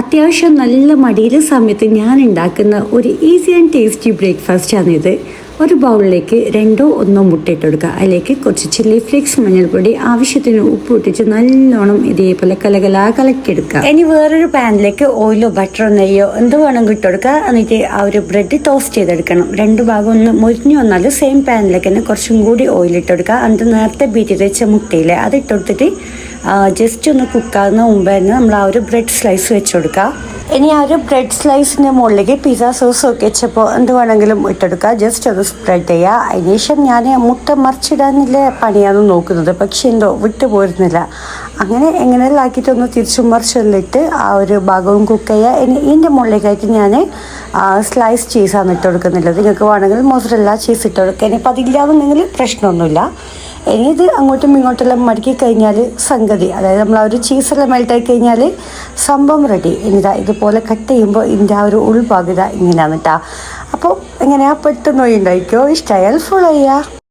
അത്യാവശ്യം നല്ല മടിയിലെ സമയത്ത് ഞാൻ ഉണ്ടാക്കുന്ന ഒരു ഈസി ആൻഡ് ടേസ്റ്റി ബ്രേക്ക്ഫാസ്റ്റാണിത്. ഒരു ബൗളിലേക്ക് 2-1 മുട്ട ഇട്ട് കൊടുക്കുക. അതിലേക്ക് കുറച്ച് ചില്ലി ഫ്ലേക്സ്, മഞ്ഞൾപ്പൊടി, ആവശ്യത്തിന് ഉപ്പ് ഇട്ടിട്ട് നല്ലോണം ഇതേപോലെ കലക്കിയെടുക്കുക. ഇനി വേറൊരു പാനിലേക്ക് ഓയിലോ ബട്ടറോ നെയ്യോ എന്ത് വേണമെങ്കിൽ ഇട്ട് കൊടുക്കുക. എന്നിട്ട് ആ ഒരു ബ്രെഡ് ടോസ്റ്റ് ചെയ്തെടുക്കണം. 2 ഭാഗം ഒന്ന് മുരിഞ്ഞു വന്നാൽ സെയിം പാനിലേക്ക് തന്നെ കുറച്ചും കൂടി ഓയിൽ ഇട്ട് കൊടുക്കുക. എന്നിട്ട് നേരത്തെ ബീറ്റ് ചെയ്ത് വെച്ച മുട്ടയില്ലേ അത് ഇട്ട് കൊടുത്തിട്ട് ജസ്റ്റ് ഒന്ന് കുക്കാകുന്ന മുമ്പ് തന്നെ നമ്മൾ ആ ഒരു ബ്രെഡ് സ്ലൈസ് വെച്ച് കൊടുക്കുക. ഇനി ആ ഒരു ബ്രെഡ് സ്ലൈസിൻ്റെ മുകളിലേക്ക് പിസ്സ സോസോ കെച്ചപ്പോ എന്ത് വേണമെങ്കിലും ഇട്ടെടുക്കുക. ജസ്റ്റ് അത് സ്പ്രെഡ് ചെയ്യുക. അതിനുശേഷം ഞാൻ മുട്ട മറിച്ചിടാനുള്ള പണിയാണ് നോക്കുന്നത്, പക്ഷെ എന്തോ വിട്ടു പോരുന്നില്ല. അങ്ങനെ എങ്ങനെയെല്ലാം ആക്കിയിട്ടൊന്ന് തിരിച്ചും മറിച്ചെല്ലിട്ട് ആ ഒരു ഭാഗവും കുക്ക് ചെയ്യുക. ഇനി ഇതിൻ്റെ മുകളിലേക്കായിട്ട് ഞാൻ സ്ലൈസ് ചീസാണ് ഇട്ട് കൊടുക്കുന്നുള്ളത്. നിങ്ങൾക്ക് വേണമെങ്കിൽ മോസറല്ല ചീസ് ഇട്ട് കൊടുക്കുക. ഇനിയിപ്പോൾ അതില്ലാന്നുണ്ടെങ്കിൽ പ്രശ്നമൊന്നുമില്ല. ഇനി ഇത് അങ്ങോട്ടും ഇങ്ങോട്ടെല്ലാം മടക്കി കഴിഞ്ഞാൽ സംഗതി, അതായത് നമ്മൾ ആ ഒരു ചീസെല്ലാം മെൽട്ടായി കഴിഞ്ഞാൽ സംഭവം റെഡി. ഇനിതാ ഇതുപോലെ കട്ട് ചെയ്യുമ്പോൾ ഇതിൻ്റെ ആ ഒരു ഉൾഭാഗത ഇങ്ങനെയാണ് കേട്ടോ. അപ്പോൾ എങ്ങനെയാ പെട്ടെന്ന് ഉണ്ടായിക്കോ. ഇഷ്ടമായാൽ ഫോളോ ചെയ്യുക.